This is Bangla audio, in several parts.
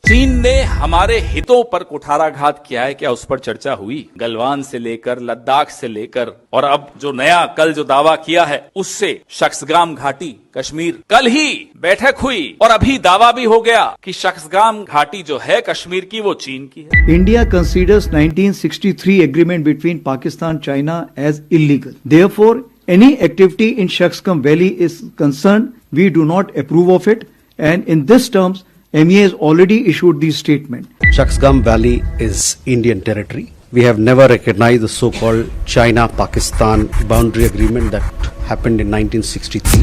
चीन ने हमारे हितों पर कुठाराघात किया है, क्या उस पर चर्चा हुई? गलवान से लेकर लद्दाख से लेकर और अब जो नया कल जो दावा किया है उससे शख्सगाम घाटी कश्मीर, कल ही बैठक हुई और अभी दावा भी हो गया कि शख्सगाम घाटी जो है कश्मीर की वो चीन की है। India considers 1963 agreement between Pakistan China as illegal. Therefore, any activity in Shaksgam Valley is concerned, we do not approve of it, and in this terms MEA has already issued the statement. Shaksgam Valley is Indian territory. We have never recognized the so-called China-Pakistan boundary agreement that happened in 1963.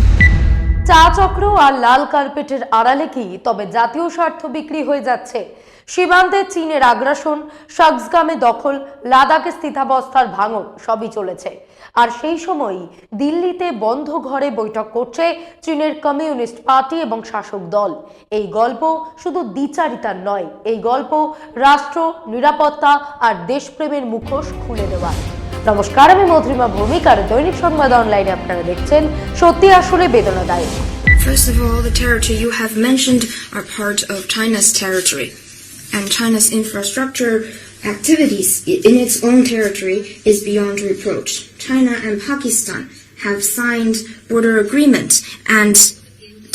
চা চক্র আর লাল কার্পেটের আড়ালে কি তবে জাতীয় স্বার্থ বিক্রি হয়ে যাচ্ছে? সীমান্তে চীনের আগ্রাসন, শাকসগামে দখল, লাদাখে স্থিতাবস্থার ভাঙন সবই চলেছে। আর সেই সময়ই দিল্লিতে বন্ধ ঘরে বৈঠক করছে চীনের কমিউনিস্ট পার্টি এবং শাসক দল। এই গল্প শুধু দ্বিচারিতার নয়, এই গল্প রাষ্ট্র, নিরাপত্তা আর দেশপ্রেমের মুখোশ খুলে দেওয়া। নমস্কার, আমি মধুরিমা ভৌমিক আর দৈনিক সংবাদ অনলাইনে আপনারা দেখছেন সত্যি আসলে বেদনাদায়ক। First of all, the territory you have mentioned are part of China's territory, and China's infrastructure activities in its own territory is beyond reproach. China and Pakistan have signed border agreements and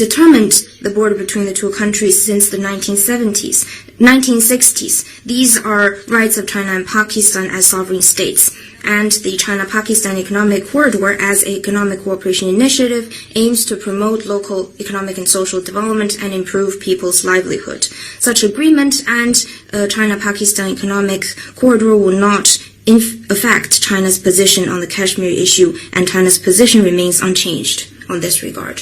determined the border between the two countries since the 1960s. These are rights of China and Pakistan as sovereign states. And the China-Pakistan Economic Corridor as an economic cooperation initiative aims to promote local economic and social development and improve people's livelihood. Such agreement and China-Pakistan Economic Corridor will not affect China's position on the Kashmir issue, and China's position remains unchanged on this regard.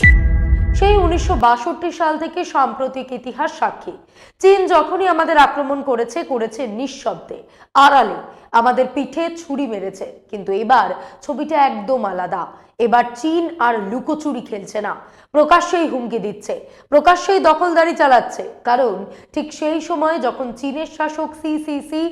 সেই 1962 সাল থেকে সাম্প্রতিক ইতিহাস সাক্ষী। চীন যখনই আমাদের আক্রমণ করেছে নিঃশব্দে, আড়ালে, আমাদের পিঠে ছুরি মেরেছে। কিন্তু এবার ছবিটা একদম আলাদা। এবার চীন আর লুকোচুরি খেলছে না, প্রকাশ্যেই হুমকি দিচ্ছে, প্রকাশ্যেই দখলদারি চালাচ্ছে। কারণ ঠিক সেই সময় যখন চীনের শাসক সিসিসি,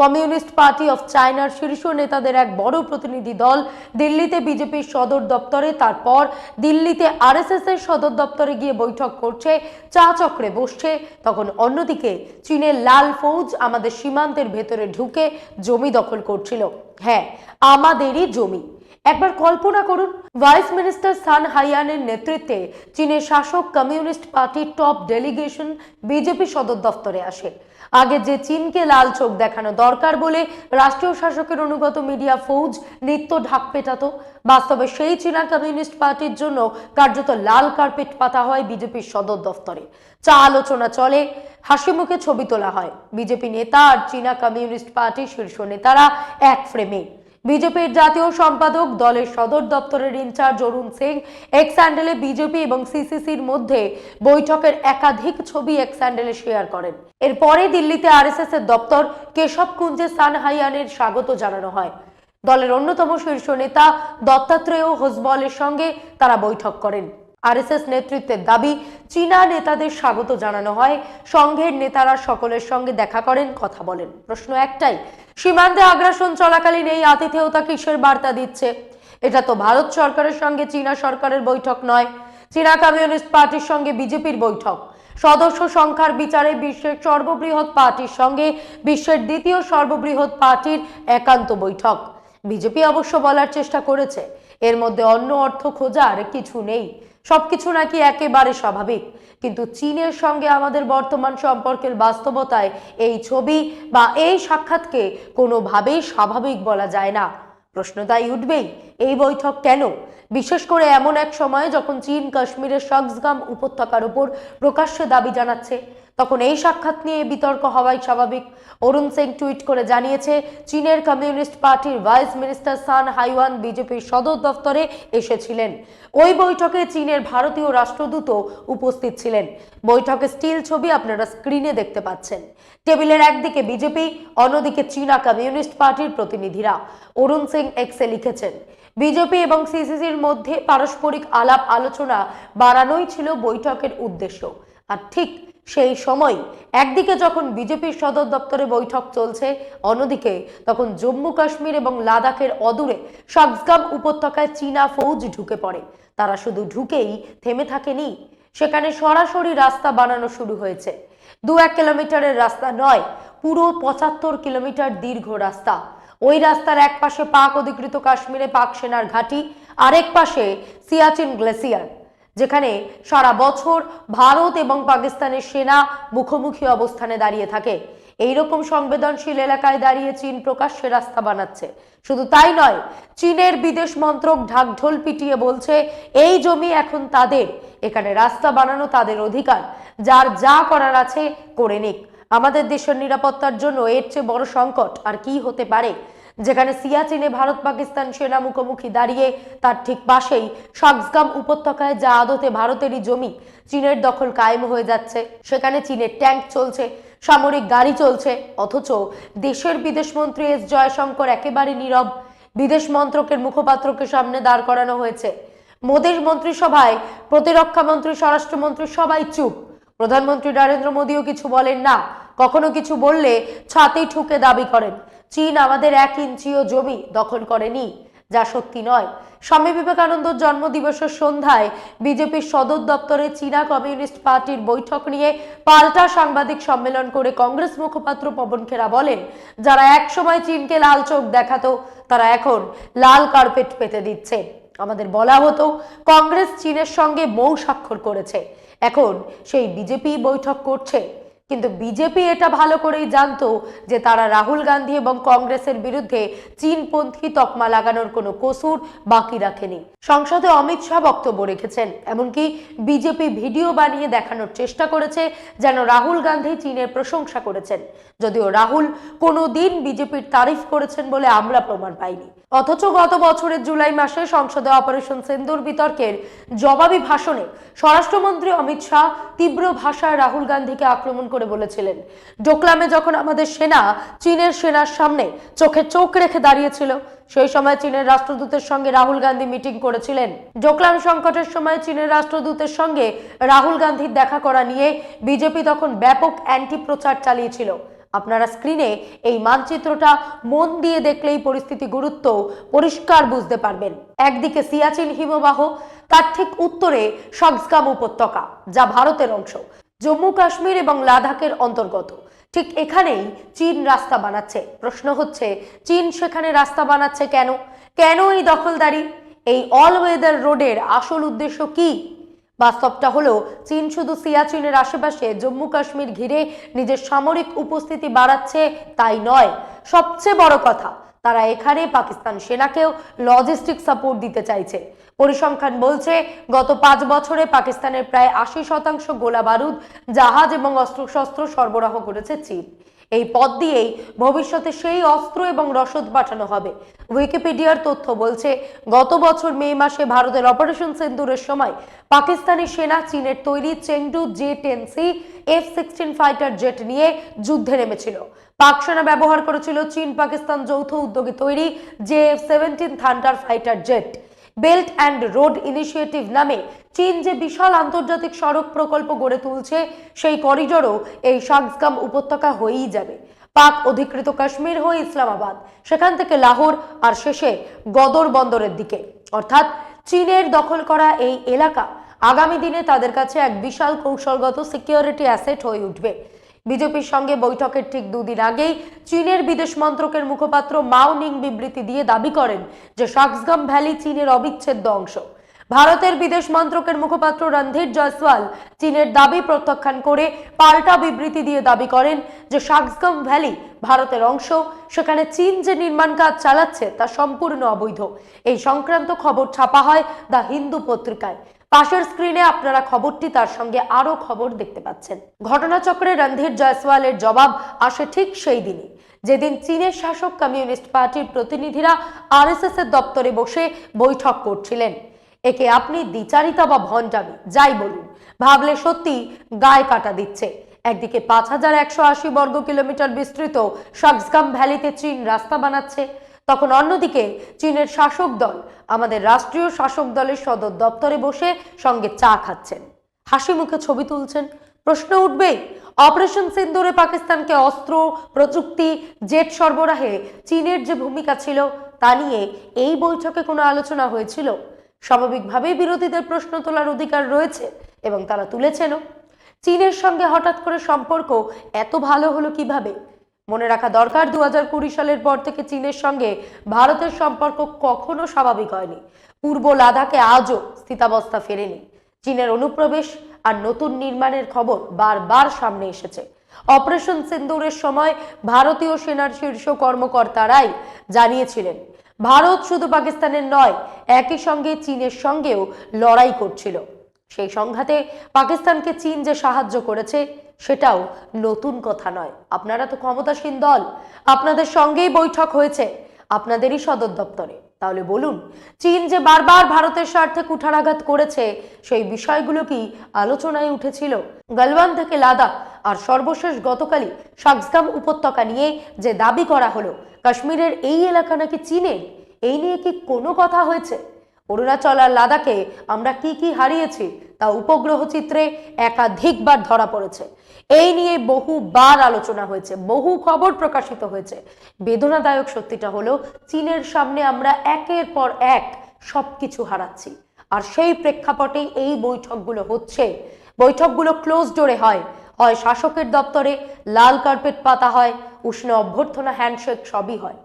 কমিউনিস্ট পার্টি অফ চায়নার শীর্ষ নেতাদের এক বড় প্রতিনিধি দল দিল্লিতে বিজেপির সদর দপ্তরে, তারপর দিল্লিতে আরএসএস এর সদর দপ্তরে গিয়ে বৈঠক করছে, চা চক্রে বসছে, তখন অন্যদিকে চীনের লাল ফৌজ আমাদের সীমান্তের ভেতরে ঢুকে জমি দখল করছিল। হ্যাঁ, আমাদেরই জমি। একবার কল্পনা করুন, ভাইস মিনিস্টার সান হাইয়ানের নেতৃত্বে চীনের শাসক কমিউনিস্ট পার্টির টপ ডেলিগেশন বিজেপি সদর দপ্তরে আসে। আগে যে চীনকে লাল চোখ দেখানো দরকার বলে রাষ্ট্রীয় শাসকের অনুগত মিডিয়া ফৌজ নিত্য ঢাক পেটাতো, বাস্তবে সেই চীনা কমিউনিস্ট পার্টির জন্য কার্যত লাল কার্পেট পাতা হয় বিজেপির সদর দপ্তরে। চা আলোচনা চলে, হাসি মুখে ছবি তোলা হয়। বিজেপি নেতা আর চীনা কমিউনিস্ট পার্টির শীর্ষ নেতারা এক ফ্রেমে। বিজেপির জাতীয় সম্পাদক, দলের সদর দপ্তরের ইনচার্জ অরুণ সিং এক্স হ্যান্ডেলে বিজেপি এবং সিসিসির মধ্যে বৈঠকের একাধিক ছবি এক্স হ্যান্ডেলে শেয়ার করেন। এরপরে দিল্লিতে আরএসএস এর দপ্তর কেশব কুঞ্জে সান হাইয়ানের স্বাগত জানানো হয়। দলের অন্যতম শীর্ষ নেতা দত্তাত্রেয় হোসবলের সঙ্গে তারা বৈঠক করেন। আরএসএস নেতৃত্বের দাবি, চীনা নেতাদের স্বাগত জানানো হয়, সংঘের নেতারা সকলের সঙ্গে দেখা করেন, কথা বলেন। প্রশ্ন একটাই, সীমান্তে আগ্রাসন চলাকালীন এই আতিথেয়তা কিসের বার্তা দিচ্ছে? এটা তো ভারত সরকারের সঙ্গে চীনা সরকারের বৈঠক নয়, চীনা কমিউনিস্ট পার্টির সঙ্গে বিজেপির বৈঠক। সদস্য সংখ্যার বিচারে বিশ্বের সর্ববৃহৎ পার্টির সঙ্গে বিশ্বের দ্বিতীয় সর্ববৃহৎ পার্টির একান্ত বৈঠক। বিজেপি অবশ্য বলার চেষ্টা করেছে এর মধ্যে অন্য অর্থ খোঁজার কিছু নেই, সবকিছু নাকি একেবারে স্বাভাবিক। কিন্তু চীনের সঙ্গে আমাদের বর্তমান সম্পর্কের বাস্তবতায় এই ছবি বা এই সাক্ষাৎকে কোনোভাবেই স্বাভাবিক বলা যায় না। প্রশ্ন তাই উঠবেই, এই বৈঠক কেন? বিশেষ করে এমন এক সময়ে যখন চীন কাশ্মীরের শাকসগাম উপত্যকার উপর প্রকাশ্যে দাবি জানাচ্ছে, তখন এই সাক্ষাৎ নিয়ে বিতর্ক হওয়াই স্বাভাবিক। অরুণ সিং টুইট করে জানিয়েছে, চীনের কমিউনিস্ট পার্টির ভাইস মিনিস্টার সান হাইওয়ান বিজেপির সদর দপ্তরে এসেছিলেন। ওই বৈঠকে চীনের ভারতীয় রাষ্ট্রদূত উপস্থিত ছিলেন। বৈঠকে স্টিল ছবি আপনারা স্ক্রিনে দেখতে পাচ্ছেন। টেবিলের একদিকে বিজেপি, অন্যদিকে চীনা কমিউনিস্ট পার্টির প্রতিনিধিরা। অরুণ সিং এক্সে লিখেছেন, বিজেপি এবং সিসিসির মধ্যে পারস্পরিক আলাপ আলোচনা বাড়ানোই ছিল বৈঠকের উদ্দেশ্য। আর ঠিক সেই সময় একদিকে যখন বিজেপির সদর দপ্তরে বৈঠক চলছে, অন্যদিকে তখন জম্মু কাশ্মীর এবং লাদাখের অদূরে শাকসগাম উপত্যকায় চীনা ফৌজ ঢুকে পড়ে। তারা শুধু ঢুকেই থেমে থাকেনি, সেখানে সরাসরি রাস্তা বানানো শুরু হয়েছে। 1 কিলোমিটারের রাস্তা নয়, পুরো 75 কিলোমিটার দীর্ঘ রাস্তা। ওই রাস্তার এক পাশে পাক অধিকৃত কাশ্মীরে পাক সেনার ঘাঁটি, আরেক পাশে সিয়াচিন গ্লেসিয়ার, যেখানে সারা বছর ভারত এবং পাকিস্তানের সেনা মুখোমুখি অবস্থানে দাঁড়িয়ে থাকে। এইরকম সংবেদনশীল এলাকায় দাঁড়িয়ে চীন প্রকাশ্যে রাস্তা বানাচ্ছে। শুধু তাই নয়, চীনের বিদেশ মন্ত্রক ঢাকঢোল পিটিয়ে বলছে এই জমি এখন তাদের, এখানে রাস্তা বানানো তাদের অধিকার, যার যা করার আছে করে নিক। আমাদের দেশের নিরাপত্তার জন্য এর চেয়ে বড় সংকট আর কি হতে পারে? যেখানে সিয়াচিনে ভারত পাকিস্তান সেনা মুখোমুখি দাঁড়িয়ে তার ঠিক পাশেই শাকসগাম উপত্যকায়, যা আদতে ভারতেরই জমি, চীনের দখল কায়েম হয়ে যাচ্ছে। সেখানে চীনের ট্যাঙ্ক চলছে, সামরিক গাড়ি চলছে, অথচ দেশের বিদেশমন্ত্রী এস জয়শঙ্কর একেবারে নীরব। বিদেশ মন্ত্রকের মুখপাত্রকে সামনে দাঁড় করানো হয়েছে। মোদীর মন্ত্রিসভায় প্রতিরক্ষা মন্ত্রী, স্বরাষ্ট্রমন্ত্রী সবাই চুপ। প্রধানমন্ত্রী নরেন্দ্র মোদীও কিছু বলেন না। কখনো কিছু বললে ছাতি ঠুকে দাবি করেন চীন আমাদের 1 ইঞ্চিও জমি দখল করেনি, যা সত্যি নয়। স্বামী বিবেকানন্দ জন্মদিবসের সন্ধ্যায় বিজেপির সদর দপ্তরে চীনা কমিউনিস্ট পার্টির বৈঠক নিয়ে পাল্টা সাংবাদিক সম্মেলন করে কংগ্রেস মুখপাত্র পবন খেরা বলেন, যারা একসময় চীনকে লাল চোখ দেখাতো তারা এখন লাল কার্পেট পেতে দিচ্ছে। আমাদের বলা হতো কংগ্রেস চীনের সঙ্গে মৌ স্বাক্ষর করেছে, এখন সেই বিজেপি বৈঠক করছে। কিন্তু বিজেপি এটা ভালো করেই জানতো যে তারা রাহুল গান্ধী এবং কংগ্রেসের বিরুদ্ধে চীনপন্থী তকমা লাগানোর কোনো কসুর বাকি রাখেনি। সংসদে অমিত শাহ বক্তব্য রেখেছেন, এমনকি বিজেপি ভিডিও বানিয়ে দেখানোর চেষ্টা করেছে যেন রাহুল গান্ধী চীনের প্রশংসা করেছেন, যদিও রাহুল কোনোদিন বিজেপির তারিফ করেছেন বলে আমরা প্রমাণ পাইনি। অথচ গত বছরের জুলাই মাসে সংসদে অপারেশন সিন্দুর বিতর্কের জবাবি ভাষণে স্বরাষ্ট্রমন্ত্রী অমিত শাহ তীব্র ভাষায় রাহুল গান্ধীকে আক্রমণ করে বলেছিলেন, ডোকলামে যখন আমাদের সেনা চীনের সেনার সামনে চোখে চোখ রেখে দাঁড়িয়েছিল, সেই সময় চীনের রাষ্ট্রদূতের সঙ্গে রাহুল গান্ধী মিটিং করেছিলেন। ডোকলাম সংকটের সময় চীনের রাষ্ট্রদূতের সঙ্গে রাহুল গান্ধীর দেখা করা নিয়ে বিজেপি তখন ব্যাপক অ্যান্টি প্রচার চালিয়েছিল। আপনারা স্ক্রিনে এই মানচিত্রটা মন দিয়ে দেখলেই পরিস্থিতি গুরুত্ব পরিষ্কার বুঝতে পারবেন। একদিকে সিয়াচিন হিমবাহ, তার ঠিক উত্তরে শাকসগাম উপত্যকা, যা ভারতের অংশ, জম্মু কাশ্মীর এবং লাদাখের অন্তর্গত। ঠিক এখানেই চীন রাস্তা বানাচ্ছে। প্রশ্ন হচ্ছে, চীন সেখানে রাস্তা বানাচ্ছে কেন? কেন এই দখলদারি? এই অল ওয়েদার রোডের আসল উদ্দেশ্য কি? বাস্তবটা হলো, চীন শুধু সিয়াচিনের আশেপাশে জম্মু কাশ্মীর ঘিরে নিজের সামরিক উপস্থিতি বাড়াচ্ছে তাই নয়, সবচেয়ে বড় কথা, তারা এখানে পাকিস্তান সেনাকেও লজিস্টিক সাপোর্ট দিতে চাইছে। পরিসংখ্যান বলছে, গত 5 বছরে পাকিস্তানের প্রায় 80% গোলা বারুদ, জাহাজ এবং অস্ত্রশস্ত্র সরবরাহ করেছে চীন। এই পথ দিয়েই ভবিষ্যতে সেই অস্ত্র এবং রসদ পাঠানো হবে। উইকিপিডিয়ার তথ্য বলছে, গত বছর মে মাসে ভারতের অপারেশন সিন্দুরের সময় পাকিস্তানি সেনা চীনের তৈরি Chengdu J-10C F-16 fighter jet নিয়ে যুদ্ধে নেমেছিল। পাক সেনা ব্যবহার করেছিল চীন পাকিস্তান যৌথ উদ্যোগে তৈরি JF-17 thunder fighter jet. Belt and road initiative নামে চীন যে বিশাল আন্তর্জাতিক সড়ক প্রকল্প গড়ে তুলছে, সেই করিডোরও এই শাকসগাম উপত্যকা হয়েই যাবে। পাক অধিকৃত কাশ্মীর হয়ে ইসলামাবাদ, সেখান থেকে লাহোর, আর শেষে গদর বন্দরের দিকে। অর্থাৎ চীনের দখল করা এই এলাকা আগামী দিনে তাদের কাছে এক বিশাল কৌশলগত সিকিউরিটি অ্যাসেট হয়ে উঠবে। বিজেপির সঙ্গে বৈঠকের ঠিক 2 দিন আগেই চীনের বিদেশ মন্ত্রকের মুখপাত্র মাও নিং বিবৃতি দিয়ে দাবি করেন যে শাকসগাম ভ্যালি চীনের অবিচ্ছেদ্য অংশ। ভারতের বিদেশ মন্ত্রকের মুখপাত্র রণধীর জয়সওয়াল চীনের দাবি প্রত্যাখ্যান করে পাল্টা বিবৃতি দিয়ে দাবি করেন যে শাকসগাম ভ্যালি ভারতের অংশ, সেখানে চীন যে নির্মাণ কাজ চালাচ্ছে তা সম্পূর্ণ অবৈধ। এই সংক্রান্ত খবর ছাপা হয় দ্য হিন্দু পত্রিকায়। পাশের স্ক্রিনে আপনারা খবরটি, তার সঙ্গে আরো খবর দেখতে পাচ্ছেন। ঘটনাচক্রে রণধীর জয়সওয়ালের জবাব আসে ঠিক সেই দিনই, যেদিন চীনের শাসক কমিউনিস্ট পার্টির প্রতিনিধিরা RSS এর দপ্তরে বসে বৈঠক করছিলেন। একে আপনি দ্বিচারিতা বা ভণ্ডামি যাই বলুন, ভাবলে সত্যি গায়ে কাটা দিচ্ছে। একদিকে 5180 বর্গ কিলোমিটার বিস্তৃত শাকসগাম ভ্যালিতে চীন রাস্তা বানাচ্ছে, তখন অন্যদিকে চীনের শাসক দল আমাদের রাষ্ট্রীয় শাসক দলের সদর দপ্তরে বসে সঙ্গে চা খাচ্ছেন, হাসি মুখে ছবি তুলছেন। প্রশ্ন উঠবেই, অপারেশন সিন্দুরে পাকিস্তানকে অস্ত্র, প্রযুক্তি, জেট সরবরাহে চীনের যে ভূমিকা ছিল তা নিয়ে এই বৈঠকে কোনো আলোচনা হয়েছিল? স্বাভাবিকভাবেই বিরোধীদের প্রশ্ন তোলার অধিকার রয়েছে এবং তারা তুলেছেনও। চীনের সঙ্গে হঠাৎ করে সম্পর্ক এত ভালো হলো কিভাবে? মনে রাখা দরকার 2020 সালের পর থেকে চীনের সঙ্গে ভারতের সম্পর্ক কখনো স্বাভাবিক হয়নি। পূর্ব লাদাখে আজও স্থিতাবস্থা ফেরেনি। চীনের অনুপ্রবেশ আর নতুন নির্মাণের খবর বারবার সামনে এসেছে। অপারেশন সিন্দুরের সময় ভারতীয় সেনার শীর্ষ কর্মকর্তারাই জানিয়েছিলেন ভারত শুধু পাকিস্তানের নয়, একই সঙ্গে চীনের সঙ্গেও লড়াই করছিল। সেই সংঘাতে পাকিস্তানকে চীন যে সাহায্য করেছে সেটাও নতুন কথা নয়। আপনারা তো ক্ষমতাসীন দল, আপনাদের সঙ্গেই বৈঠক হয়েছে, আপনাদেরই সদর দপ্তরে। তাহলে বলুন, চীন যে বারবার ভারতের স্বার্থে কুঠারাঘাত করেছে সেই বিষয়গুলো কি আলোচনায় উঠেছিল? গালওয়ান থেকে লাদাখ আর সর্বশেষ গতকালই শাকসগাম উপত্যকা নিয়ে যে দাবি করা হলো কাশ্মীরের এই এলাকা নাকি চীনের, এই নিয়ে কি কোনো কথা হয়েছে? অরুণাচল আর লাদাখে আমরা কি কি হারিয়েছি তা উপগ্রহ চিত্রে একাধিকবার ধরা পড়েছে। এই নিয়ে বহুবার আলোচনা হয়েছে, বহু খবর প্রকাশিত হয়েছে। বেদনাদায়ক সত্যিটা হলো চীনের সামনে আমরা একের পর এক সবকিছু হারাচ্ছি। আর সেই প্রেক্ষাপটে এই বৈঠকগুলো হচ্ছে। বৈঠকগুলো ক্লোজ ডোরে হয়, হয় শাসকের দপ্তরে লাল কার্পেট পাতা হয়, উষ্ণ অভ্যর্থনা, হ্যান্ডশেক সবই হয়।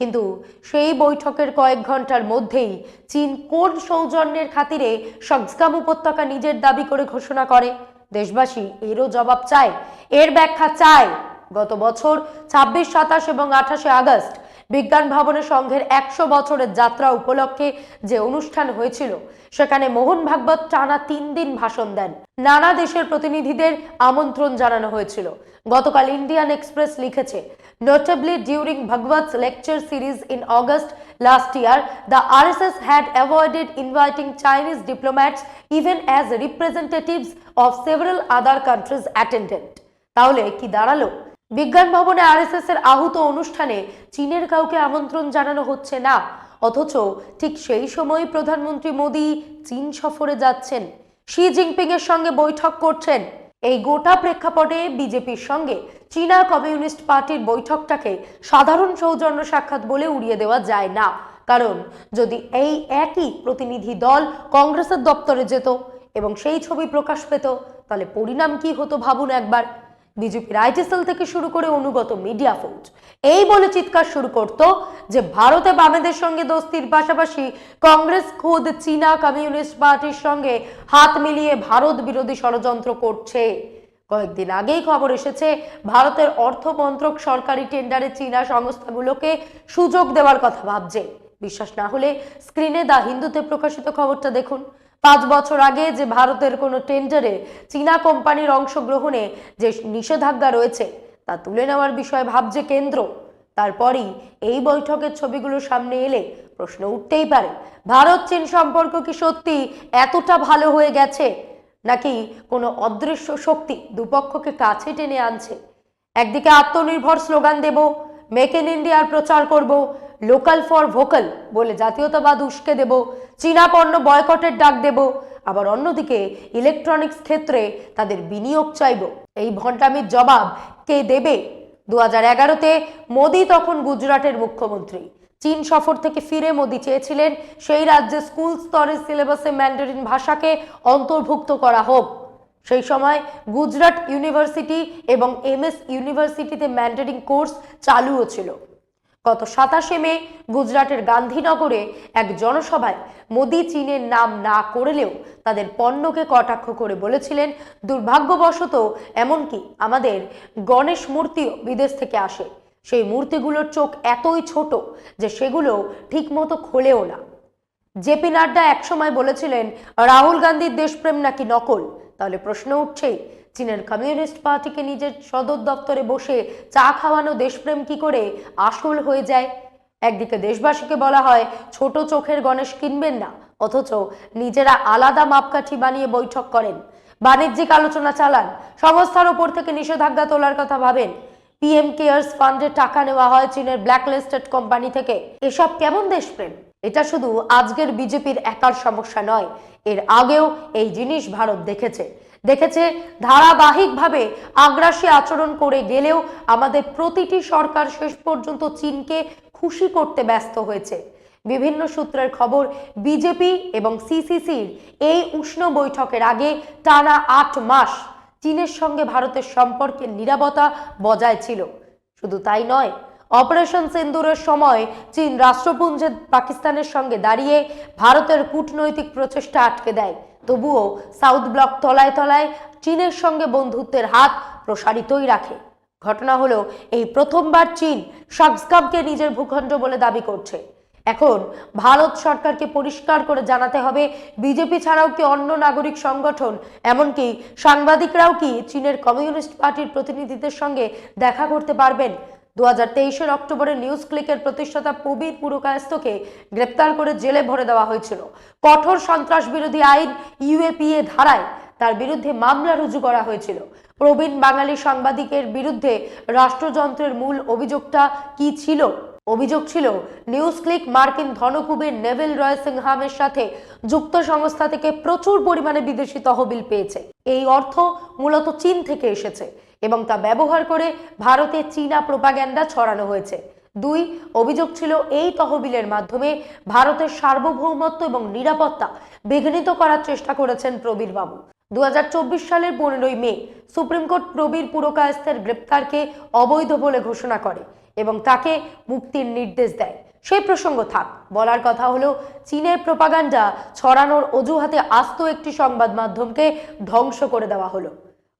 কিন্তু সেই বৈঠকের কয়েক ঘন্টার মধ্যেই চীন কোন সৌজন্যের খাতিরে শাকসগাম উপত্যকা নিজের দাবি করে ঘোষণা করে? দেশবাসী এরও জবাব চায়, এর ব্যাখ্যা চায়। গত বছর 26, 27 এবং 28 আগস্ট বিজ্ঞান ভবনে সংঘের 100 বছরের যাত্রা উপলক্ষে যে অনুষ্ঠান হয়েছিল সেখানে মোহন ভাগবত টানা 3 দিন ভাষণ দেন। নানা দেশের প্রতিনিধিদের আমন্ত্রণ জানানো হয়েছিল। গতকাল ইন্ডিয়ান এক্সপ্রেস লিখেছে, notably during Bhagwat's lecture series in August last year, the RSS had avoided inviting Chinese diplomats even as representatives of several other countries attended. তাহলে কি দাঁড়ালো? বিজ্ঞান ভবনে আরএসএস এর আহুত অনুষ্ঠানে চীনের কাউকে আমন্ত্রণ জানানো হচ্ছে না, অথচ ঠিক সেই সময় প্রধানমন্ত্রী মোদী চীন সফরে যাচ্ছেন, শি জিনপিং এর সঙ্গে বৈঠক করছেন। এই গোটা প্রেক্ষাপটে বিজেপির সঙ্গে চীনা কমিউনিস্ট পার্টির বৈঠকটাকে সাধারণ সৌজন্য সাক্ষাৎ বলে উড়িয়ে দেওয়া যায় না। কারণ যদি এই একই প্রতিনিধি দল কংগ্রেসের দপ্তরে যেত এবং সেই ছবি প্রকাশ পেত, তাহলে পরিণাম কি হতো ভাবুন একবার। বিজেপির আইটি সেল থেকে শুরু করে অনুগত মিডিয়া ফৌজ এই বলে চিৎকার শুরু করত যে ভারতে বামেদের সঙ্গে দোস্তির পাশাপাশি কংগ্রেস খোদ চীনা কমিউনিস্ট পার্টির সঙ্গে হাত মিলিয়ে ভারত বিরোধী ষড়যন্ত্র করছে। কয়েকদিন আগেই খবর এসেছে ভারতের অর্থ মন্ত্রক সরকারি টেন্ডারে চীনা সংস্থাগুলোকে সুযোগ দেওয়ার কথা ভাবছে। বিশ্বাস না হলে স্ক্রিনে দা হিন্দুতে প্রকাশিত খবরটা দেখুন। 5 বছর আগে যে ভারতের কোনো টেন্ডারে চীনা কোম্পানির অংশগ্রহণে যে নিষেধাজ্ঞা রয়েছে তা তুলে নেওয়ার বিষয়ে ভাবছে কেন্দ্র। তারপরই এই বৈঠকের ছবিগুলো সামনে এলে প্রশ্ন উঠতেই পারে, ভারত চীন সম্পর্ক কি সত্যি এতটা ভালো হয়ে গেছে, নাকি কোনো অদৃশ্য শক্তি দুপক্ষকে কাছে টেনে আনছে? একদিকে আত্মনির্ভর স্লোগান দেব, মেক ইন ইন্ডিয়ার প্রচার করব, লোকাল ফর ভোকাল বলে জাতীয়তাবাদ উস্কে দেব, চীনা পণ্য বয়কটের ডাক দেব, আবার অন্যদিকে ইলেকট্রনিক্স ক্ষেত্রে তাদের বিনিয়োগ চাইব। এই ভণ্ডামির জবাব কে দেবে? 2011-তে মোদী তখন গুজরাটের মুখ্যমন্ত্রী। চীন সফর থেকে ফিরে মোদী চেয়েছিলেন সেই রাজ্যে স্কুল স্তরের সিলেবাসে ম্যান্ডারিন ভাষাকে অন্তর্ভুক্ত করা হোক। সেই সময় গুজরাট ইউনিভার্সিটি এবং এমএস ইউনিভার্সিটিতে ম্যান্ডারিন কোর্স চালুও ছিল। গত 27 মে গুজরাটের গান্ধীনগরে এক জনসভায় মোদী চীনের নাম না করলেও তাদের পণ্যকে কটাক্ষ করে বলেছিলেন, দুর্ভাগ্যবশত এমনকি আমাদের গণেশ মূর্তিও বিদেশ থেকে আসে, সেই মূর্তিগুলোর চোখ এতই ছোট যে সেগুলো ঠিকমতো খোলেও না। জেপি নাড্ডা একসময় বলেছিলেন রাহুল গান্ধীর দেশপ্রেম নাকি নকল। তাহলে প্রশ্ন উঠছে, চীনের কমিউনিস্ট পার্টিকে নিজের সদর দপ্তরে বসে চা খাওয়ানো দেশপ্রেম কি করে আসল হয়ে যায়? একদিকে দেশবাসীকে বলা হয় ছোট চোখের গণেশ কিনবেন না, অথচ নিজেরা আলাদা মাপকাঠি বানিয়ে বৈঠক করেন, বাণিজ্যিক আলোচনা চালান, সংস্থার ওপর থেকে নিষেধাজ্ঞা তোলার কথা ভাবেন, পিএম কেয়ার্স ফান্ডে টাকা নেওয়া হয় চীনের ব্ল্যাকলিস্টেড কোম্পানি থেকে। এসব কেমন দেশপ্রেম? এটা শুধু আজকের বিজেপির একার সমস্যা নয়, এর আগেও এই জিনিস ভারত দেখেছে ধারাবাহিকভাবে আগ্রাসী আচরণ করে গেলেও আমাদের প্রতিটি সরকার শেষ পর্যন্ত চীনকে খুশি করতে ব্যস্ত হয়েছে। বিভিন্ন সূত্রের খবর, বিজেপি এবং সিসিসির এই উষ্ণ বৈঠকের আগে টানা 8 মাস চীনের সঙ্গে ভারতের সম্পর্কের নিরাপত্তা বজায় ছিল। শুধু তাই নয়, অপারেশন সিন্দুরের সময় চীন রাষ্ট্রপুঞ্জে পাকিস্তানের সঙ্গে দাঁড়িয়ে ভারতের কূটনৈতিক প্রচেষ্টা আটকে দেয়। তবুও সাউথ ব্লক তলায় তলায় চীনের সঙ্গে বন্ধুত্বের হাত প্রসারিতই রাখে। ঘটনা হলো, এই প্রথমবার চীন শাক্সগামকে নিজের ভূখণ্ড বলে দাবি করছে। এখন ভারত সরকারকে পরিষ্কার করে জানাতে হবে, বিজেপি ছাড়াও কি অন্য নাগরিক সংগঠন, এমনকি সাংবাদিকরাও কি চীনের কমিউনিস্ট পার্টির প্রতিনিধিদের সঙ্গে দেখা করতে পারবেন? 2023 অক্টোবরে নিউজ ক্লিকের প্রতিষ্ঠাতা প্রবীর পুরকায়স্থকে গ্রেপ্তার করে জেলে ভরে দেওয়া হয়েছিল। কঠোর সন্ত্রাস বিরোধী আইন ইউএপিএ ধারায় তার বিরুদ্ধে মামলা রুজু করা হয়েছিল। প্রবীণ বাঙালি সাংবাদিকের বিরুদ্ধে রাষ্ট্রযন্ত্রের মূল অভিযোগটা কি ছিল? অভিযোগ ছিল, নিউজ ক্লিক মার্কিন ধনকুবের নেভেল রয় সিংহামের সাথে যুক্ত সংস্থা থেকে প্রচুর পরিমাণে বিদেশি তহবিল পেয়েছে। এই অর্থ মূলত চীন থেকে এসেছে এবং তা ব্যবহার করে ভারতে চীনা প্রোপাগ্যান্ডা ছড়ানো হয়েছে। 2, অভিযোগ ছিল এই তহবিলের মাধ্যমে ভারতের সার্বভৌমত্ব এবং নিরাপত্তা বিঘ্নিত করার চেষ্টা করেছেন প্রবীর বাবু। 2024 সালের 15 মে সুপ্রিম কোর্ট প্রবীর পুরকায়স্থের গ্রেপ্তারকে অবৈধ বলে ঘোষণা করে এবং তাকে মুক্তির নির্দেশ দেয়। সেই প্রসঙ্গ থাক, বলার কথা হলো, চীনের প্রোপাগান্ডা ছড়ানোর অজুহাতে আস্ত একটি সংবাদ মাধ্যমকে ধ্বংস করে দেওয়া হলো।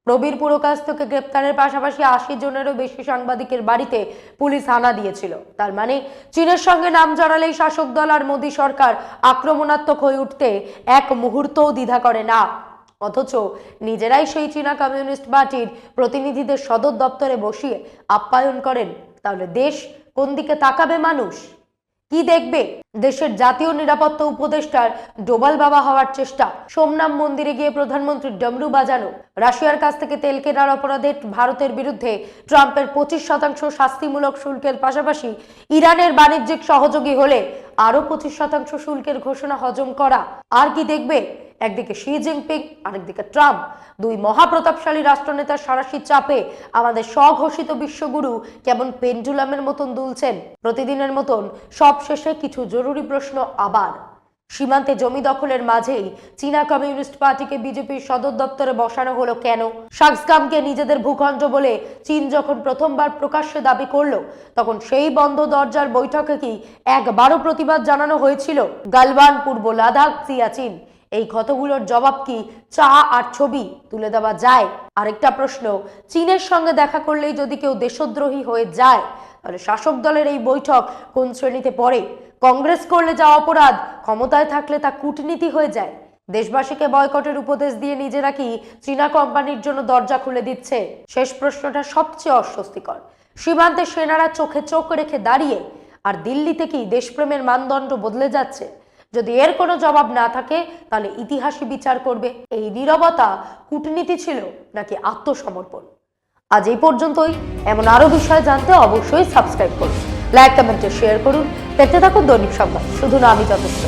প্রবীর পুরকায়স্থকে গ্রেপ্তারের পাশাপাশি 80 জনেরও বেশি সাংবাদিকের বাড়িতে পুলিশ হানা দিয়েছিল। তার মানে চীনের সঙ্গে নাম জড়ালেই শাসক দল আর মোদী সরকার আক্রমণাত্মক হয়ে উঠতে এক মুহূর্তও দ্বিধা করে না। অথচ নিজেরাই সেই চীনা কমিউনিস্ট পার্টির প্রতিনিধিদের সদর দপ্তরে বসিয়ে আপ্যায়ন করেন। তাহলে দেশ কোন দিকে তাকাবে? মানুষ কি দেখবে? দেশের জাতীয় নিরাপত্তা উপদেষ্টার ডোবাল বাবা হওয়ার চেষ্টা, সোমনাথ মন্দিরে গিয়ে প্রধানমন্ত্রীর ডমরু বাজানো, রাশিয়ার কাছ থেকে তেল কেনার অপরাধে ভারতের বিরুদ্ধে ট্রাম্পের 25% শাস্তিমূলক শুল্কের পাশাপাশি ইরানের বাণিজ্যিক সহযোগী হলে আরো 25% শুল্কের ঘোষণা হজম করা। আর কি দেখবে? একদিকে শি জিনপিং, আরেকদিকে ট্রাম্প, 2 মহাপ্রতাপশালী রাষ্ট্রনেতার সারাশি চাপে আমাদের স্বঘোষিত বিশ্বগুরু কেমন পেন্ডুলামের মতন দুলছেন। প্রতিদিনের মতন সব শেষে কিছু জরুরি প্রশ্ন আবার। সীমান্তে জমি দখলের মাঝেই চীনা কমিউনিস্ট পার্টিকে বিজেপির সদর দপ্তরে বসানো হলো কেন? শাক্সগামকে নিজেদের ভূখণ্ড বলে চীন যখন প্রথমবার প্রকাশ্যে দাবি করলো, তখন সেই বন্ধ দরজার বৈঠকে কি একবারও প্রতিবাদ জানানো হয়েছিল? গালওয়ান, পূর্ব লাদাখ, সিয়াচিন, এই ক্ষতগুলোর জবাব কি চা আর ছবি তুলে দেওয়া যায়? আরেকটা প্রশ্ন, চীনের সঙ্গে দেখা করলেই যদি কেউ দেশদ্রোহী হয়ে যায়, তাহলে শাসক দলের এই বৈঠক কোন শ্রেণীতে পড়ে? কংগ্রেস করলে যা অপরাধ, ক্ষমতায় থাকলে তা কূটনীতি হয়ে যায়। দেশবাসীকে বয়কটের উপদেশ দিয়ে নিজেরা কি চীনা কোম্পানির জন্য দরজা খুলে দিচ্ছে? শেষ প্রশ্নটা সবচেয়ে অস্বস্তিকর। সীমান্তে সেনারা চোখে চোখ রেখে দাঁড়িয়ে, আর দিল্লিতে কি দেশপ্রেমের মানদণ্ড বদলে যাচ্ছে? যদি এর কোনো জবাব না থাকে, তাহলে ইতিহাসই বিচার করবে এই নীরবতা কূটনীতি ছিল নাকি আত্মসমর্পণ। আজ এই পর্যন্তই। এমন আরো বিষয় জানতে অবশ্যই সাবস্ক্রাইব করুন, লাইক, কমেন্টে শেয়ার করুন। দেখতে থাকুন দৈনিক সংবাদ, শুধু না আমি যথেষ্ট।